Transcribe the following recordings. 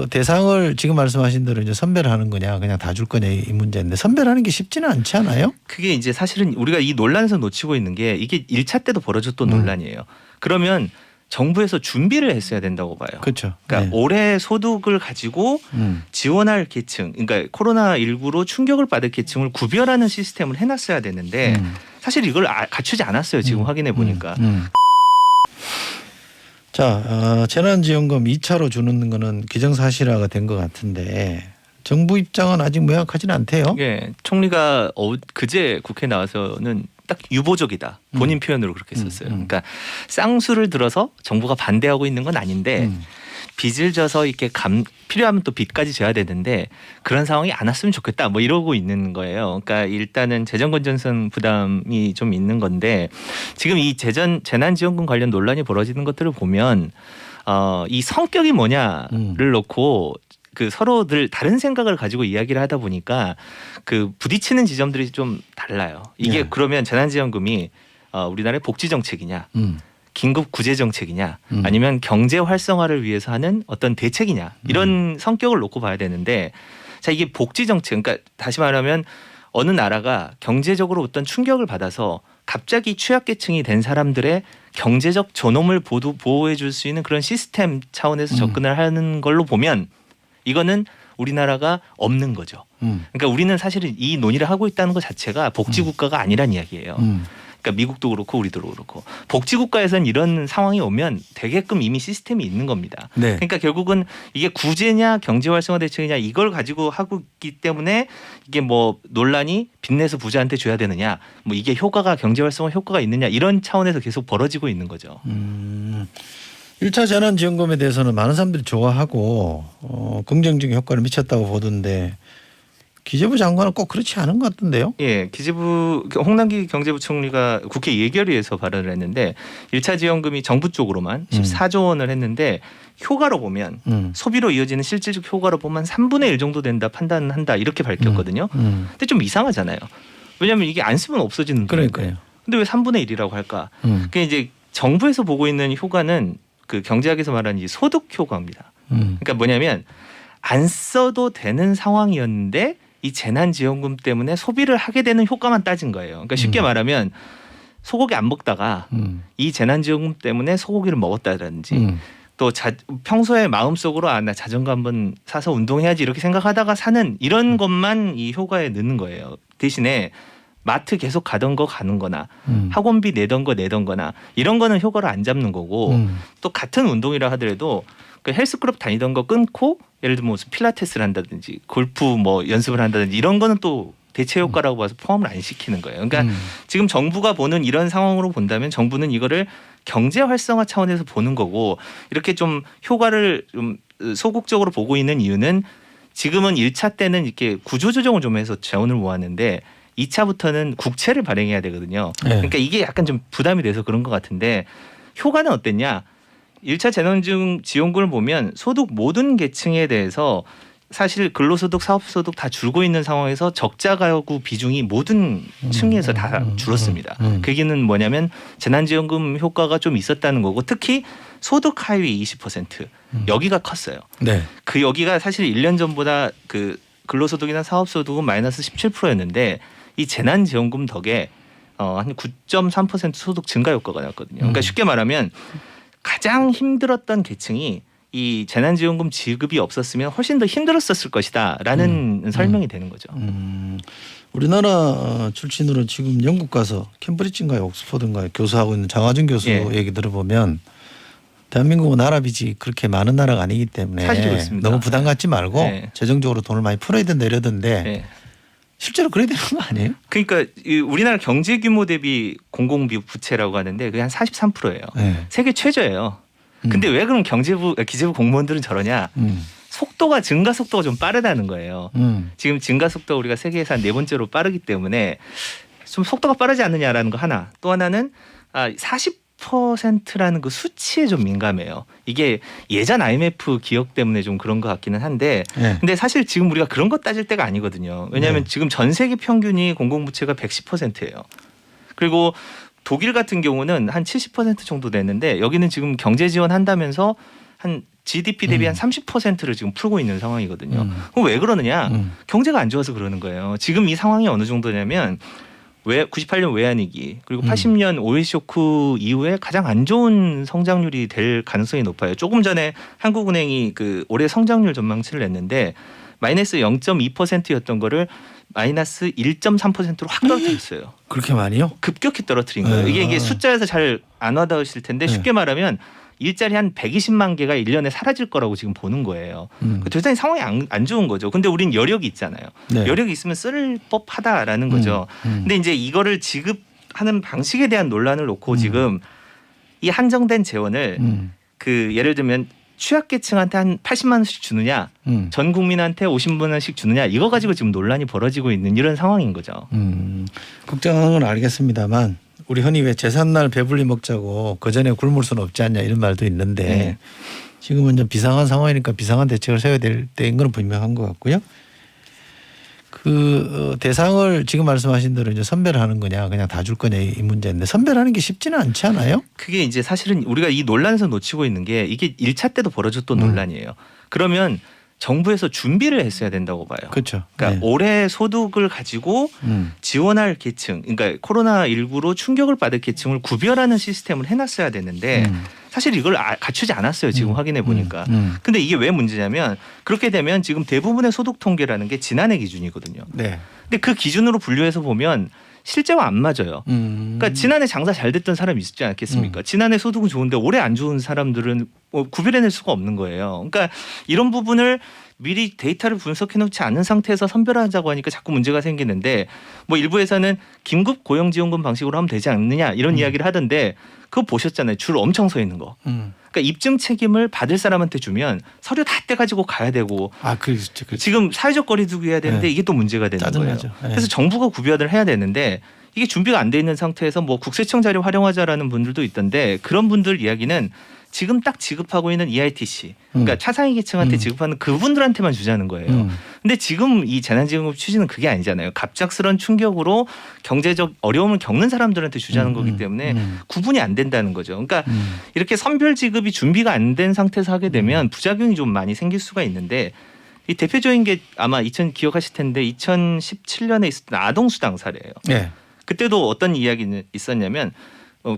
대상을 지금 말씀하신 대로 이제 선별하는 거냐 그냥 다 줄 거냐 이 문제인데 선별하는 게 쉽지는 않지 않아요? 그게 이제 사실은 우리가 이 논란에서 놓치고 있는 게 이게 1차 때도 벌어졌던 논란이에요. 그러면 정부에서 준비를 했어야 된다고 봐요. 그렇죠. 그러니까 올해 소득을 가지고 지원할 계층, 그러니까 코로나19로 충격을 받을 계층을 구별하는 시스템을 해놨어야 되는데 사실 이걸 갖추지 않았어요. 지금 확인해 보니까. 자, 재난지원금 2차로 주는 거는 기정사실화가 된 것 같은데 정부 입장은 아직 명확하지는 않대요. 예, 총리가 그제 국회 나와서는 딱 유보적이다. 본인 표현으로 그렇게 썼어요. 그러니까 쌍수를 들어서 정부가 반대하고 있는 건 아닌데 빚을 져서 이렇게 필요하면 또 빚까지 져야 되는데 그런 상황이 안 왔으면 좋겠다. 뭐 이러고 있는 거예요. 그러니까 일단은 재정 건전성 부담이 좀 있는 건데 지금 이 재난지원금 관련 논란이 벌어지는 것들을 보면 이 성격이 뭐냐를 놓고 그 서로들 다른 생각을 가지고 이야기를 하다 보니까 그 부딪히는 지점들이 좀 달라요. 이게 그러면 재난지원금이 우리나라의 복지 정책이냐, 긴급 구제 정책이냐, 아니면 경제 활성화를 위해서 하는 어떤 대책이냐 이런 성격을 놓고 봐야 되는데, 자 이게 복지 정책, 그러니까 다시 말하면 어느 나라가 경제적으로 어떤 충격을 받아서 갑자기 취약계층이 된 사람들의 경제적 존엄을 보호해 줄 수 있는 그런 시스템 차원에서 접근을 하는 걸로 보면 이거는 우리나라가 없는 거죠. 그러니까 우리는 사실은 이 논의를 하고 있다는 것 자체가 복지국가가 아니란 이야기예요. 그러니까 미국도 그렇고 우리도 그렇고 복지국가에서는 이런 상황이 오면 되게끔 이미 시스템이 있는 겁니다. 네. 그러니까 결국은 이게 구제냐 경제활성화 대책이냐 이걸 가지고 하고 있기 때문에 이게 뭐 논란이 빚내서 부자한테 줘야 되느냐, 뭐 이게 효과가 경제활성화 효과가 있느냐 이런 차원에서 계속 벌어지고 있는 거죠. 1차 재난지원금에 대해서는 많은 사람들이 좋아하고 긍정적인 효과를 미쳤다고 보던데 기재부 장관은 꼭 그렇지 않은 것 같던데요. 예, 기재부 홍남기 경제부총리가 국회 예결위에서 발언을 했는데 1차 지원금이 정부 쪽으로만 14조 원을 했는데 효과로 보면 소비로 이어지는 실질적 효과로 보면 3분의 1 정도 된다 판단한다 이렇게 밝혔거든요. 근데 좀 이상하잖아요. 왜냐하면 이게 안 쓰면 없어지는 돈인데. 그러니까요. 근데 왜 3분의 1이라고 할까? 그게 이제 정부에서 보고 있는 효과는 그 경제학에서 말하는 이 소득 효과입니다. 그러니까 뭐냐면 안 써도 되는 상황이었는데 이 재난지원금 때문에 소비를 하게 되는 효과만 따진 거예요. 그러니까 쉽게 말하면 소고기 안 먹다가 이 재난지원금 때문에 소고기를 먹었다든지 또 평소에 마음속으로 나 자전거 한번 사서 운동해야지 이렇게 생각하다가 사는 이런 것만 이 효과에 넣는 거예요. 대신에 마트 계속 가던 거 가는 거나 학원비 내던 거나 이런 거는 효과를 안 잡는 거고 또 같은 운동이라 하더라도 그 헬스클럽 다니던 거 끊고 예를 들면 무슨 필라테스를 한다든지 골프 뭐 연습을 한다든지 이런 거는 또 대체 효과라고 봐서 포함을 안 시키는 거예요. 그러니까 지금 정부가 보는 이런 상황으로 본다면 정부는 이거를 경제 활성화 차원에서 보는 거고 이렇게 좀 효과를 좀 소극적으로 보고 있는 이유는 지금은 1차 때는 이렇게 구조조정을 좀 해서 재원을 모았는데 2차부터는 국채를 발행해야 되거든요. 네. 그러니까 이게 약간 좀 부담이 돼서 그런 것 같은데 효과는 어땠냐? 1차 재난지원금을 보면 소득 모든 계층에 대해서 사실 근로소득, 사업소득 다 줄고 있는 상황에서 적자 가구 비중이 모든 층에서 다 줄었습니다. 그 얘기는 뭐냐면 재난지원금 효과가 좀 있었다는 거고 특히 소득 하위 20% 여기가 컸어요. 네. 그 여기가 사실 1년 전보다 그 근로소득이나 사업소득은 마이너스 17%였는데 이 재난지원금 덕에 한 9.3% 소득 증가 효과가 났거든요. 그러니까 쉽게 말하면 가장 힘들었던 계층이 이 재난지원금 지급이 없었으면 훨씬 더 힘들었을 것이다라는 설명이 되는 거죠. 우리나라 출신으로 지금 영국 가서 캠브리지인가요, 옥스퍼드인가요 교수하고 있는 장화준 교수 얘기 들어보면 대한민국은 나라 빚이 그렇게 많은 나라가 아니기 때문에 너무 부담 갖지 말고 재정적으로 돈을 많이 풀어야 된다 이러던데 실제로 그래야 되는 거 아니에요? 그러니까 우리나라 경제 규모 대비 공공비 부채라고 하는데 그게 한 43%예요. 세계 최저예요. 근데 왜 그럼 기재부 공무원들은 저러냐? 속도가 증가 속도가 좀 빠르다는 거예요. 지금 증가 속도가 우리가 세계에서 한 4번째로 빠르기 때문에 좀 속도가 빠르지 않느냐라는 거 하나. 또 하나는 40%라는 그 수치에 좀 민감해요. 이게 예전 IMF 기억 때문에 좀 그런 것 같기는 한데 근데 사실 지금 우리가 그런 거 따질 때가 아니거든요. 왜냐하면 지금 전 세계 평균이 공공부채가 110%예요. 그리고 독일 같은 경우는 한 70% 정도 됐는데 여기는 지금 경제 지원한다면서 한 GDP 대비 한 30%를 지금 풀고 있는 상황이거든요. 그럼 왜 그러느냐? 경제가 안 좋아서 그러는 거예요. 지금 이 상황이 어느 정도냐면 98년 외환위기 그리고 80년 오일 쇼크 이후에 가장 안 좋은 성장률이 될 가능성이 높아요. 조금 전에 한국은행이 그 올해 성장률 전망치를 냈는데 마이너스 0.2%였던 거를 마이너스 1.3%로 확 떨어뜨렸어요. 그렇게 많이요? 급격히 떨어뜨린 거예요. 이게 숫자에서 잘 안 와닿으실 텐데 쉽게 말하면 일자리 한 120만 개가 1년에 사라질 거라고 지금 보는 거예요. 대단히 상황이 안 좋은 거죠. 근데 우린 여력이 있잖아요. 네. 여력이 있으면 쓸 법하다라는 거죠. 근데 이제 이거를 지급하는 방식에 대한 논란을 놓고 지금 이 한정된 재원을 그 예를 들면 취약계층한테 한 80만 원씩 주느냐 전 국민한테 50만 원씩 주느냐 이거 가지고 지금 논란이 벌어지고 있는 이런 상황인 거죠. 걱정하는 건 알겠습니다,만 우리 흔히 왜 제삿날 배불리 먹자고 그 전에 굶을 수는 없지 않냐 이런 말도 있는데 네. 지금은 좀 비상한 상황이니까 비상한 대책을 세워야 될 때인 건 분명한 것 같고요. 그 대상을 지금 말씀하신 대로 이제 선별하는 거냐 그냥 다 줄 거냐 이 문제인데 선별하는 게 쉽지는 않지 않아요? 그게 이제 사실은 우리가 이 논란에서 놓치고 있는 게 이게 1차 때도 벌어졌던 논란이에요. 그러면 정부에서 준비를 했어야 된다고 봐요. 그렇죠. 그러니까 네. 올해 소득을 가지고 지원할 계층, 그러니까 코로나19로 충격을 받을 계층을 구별하는 시스템을 해놨어야 되는데 사실 이걸 갖추지 않았어요. 지금 확인해 보니까. 근데 이게 왜 문제냐면 그렇게 되면 지금 대부분의 소득 통계라는 게 지난해 기준이거든요. 네. 근데 그 기준으로 분류해서 보면 실제와 안 맞아요. 그러니까 지난해 장사 잘 됐던 사람이 있지 않겠습니까? 지난해 소득은 좋은데 올해 안 좋은 사람들은 구별해낼 수가 없는 거예요. 그러니까 이런 부분을 미리 데이터를 분석해 놓지 않은 상태에서 선별하자고 하니까 자꾸 문제가 생기는데 뭐 일부에서는 긴급 고용지원금 방식으로 하면 되지 않느냐 이런 이야기를 하던데 그거 보셨잖아요. 줄 엄청 서 있는 거. 그러니까 입증 책임을 받을 사람한테 주면 서류 다 떼가지고 가야 되고 그렇죠. 지금 사회적 거리두기 해야 되는데 네. 이게 또 문제가 되는 짜증나죠. 거예요. 네. 그래서 정부가 구별을 해야 되는데 이게 준비가 안 돼 있는 상태에서 뭐 국세청 자료 활용하자라는 분들도 있던데 그런 분들 이야기는 지금 딱 지급하고 있는 EITC 그러니까 차상위 계층한테 지급하는 그분들한테만 주자는 거예요. 근데 지금 이 재난지원금 취지는 그게 아니잖아요. 갑작스런 충격으로 경제적 어려움을 겪는 사람들한테 주자는 거기 때문에 구분이 안 된다는 거죠. 그러니까 이렇게 선별 지급이 준비가 안 된 상태에서 하게 되면 부작용이 좀 많이 생길 수가 있는데 이 대표적인 게 아마 기억하실 텐데 2017년에 있었던 아동수당 사례예요. 네. 그때도 어떤 이야기는 있었냐면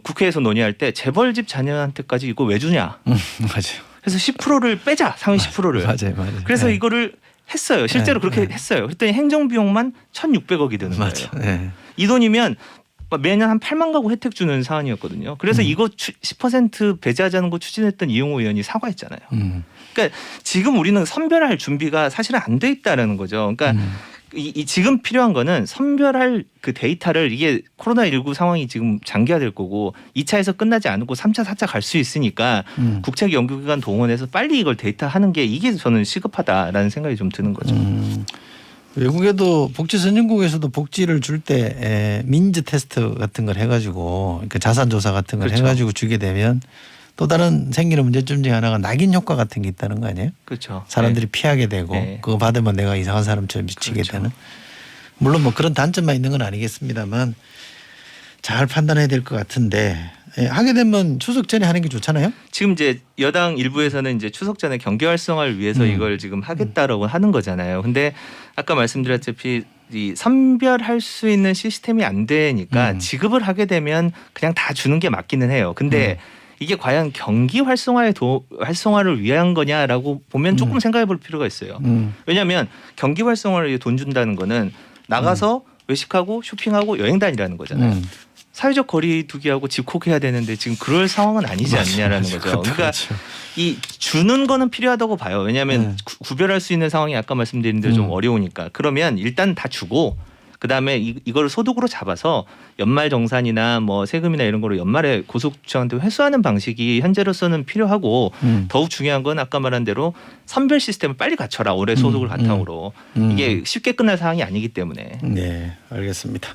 국회에서 논의할 때 재벌집 자녀한테까지 이거 왜 주냐. 맞아요. 그래서 10%를 빼자. 상위 10%를. 맞아요. 그래서 네. 이거를 했어요. 실제로 네. 그렇게 했어요. 그랬더니 행정비용만 1,600억이 드는 거예요. 네. 이 돈이면 매년 한 8만 가구 혜택 주는 사안이었거든요. 그래서 이거 10% 배제하자는 거 추진했던 이용호 의원이 사과했잖아요. 그러니까 지금 우리는 선별할 준비가 사실은 안 돼 있다라는 거죠. 그러니까 이 지금 필요한 거는 선별할 그 데이터를 이게 코로나19 상황이 지금 장기화될 거고 2차에서 끝나지 않고 3차, 4차 갈 수 있으니까 국책연구기관 동원해서 빨리 이걸 데이터하는 게 이게 저는 시급하다라는 생각이 좀 드는 거죠. 외국에도 복지 선진국에서도 복지를 줄 때 민즈 테스트 같은 걸 해가지고 그러니까 자산 조사 같은 걸 그렇죠. 해가지고 주게 되면 또 다른 생기는 문제점 중에 하나가 낙인 효과 같은 게 있다는 거 아니에요? 그렇죠. 사람들이 피하게 되고 네. 그거 받으면 내가 이상한 사람처럼 미치게 그렇죠. 되는. 물론 뭐 그런 단점만 있는 건 아니겠습니다만 잘 판단해야 될 것 같은데 하게 되면 추석 전에 하는 게 좋잖아요. 지금 이제 여당 일부에서는 이제 추석 전에 경제 활성화를 위해서 이걸 지금 하겠다라고 하는 거잖아요. 근데 아까 말씀드렸다시피 이 선별할 수 있는 시스템이 안 되니까 지급을 하게 되면 그냥 다 주는 게 맞기는 해요. 근데 이게 과연 경기 활성화를 위한 거냐라고 보면 조금 생각해 볼 필요가 있어요. 왜냐하면 경기 활성화를 위해 돈 준다는 거는 나가서 외식하고 쇼핑하고 여행 다니라는 거잖아요. 사회적 거리두기하고 집콕해야 되는데 지금 그럴 상황은 아니지 않냐라는 거죠. 그러니까 이 주는 거는 필요하다고 봐요. 왜냐하면 구별할 수 있는 상황이 아까 말씀드린 대로 좀 어려우니까. 그러면 일단 다 주고 그다음에 이걸 소득으로 잡아서 연말정산이나 뭐 세금이나 이런 거로 연말에 고소득층한테 회수하는 방식이 현재로서는 필요하고 더욱 중요한 건 아까 말한 대로 선별 시스템을 빨리 갖춰라. 올해 소득을 바탕으로. 이게 쉽게 끝날 상황이 아니기 때문에. 네, 알겠습니다.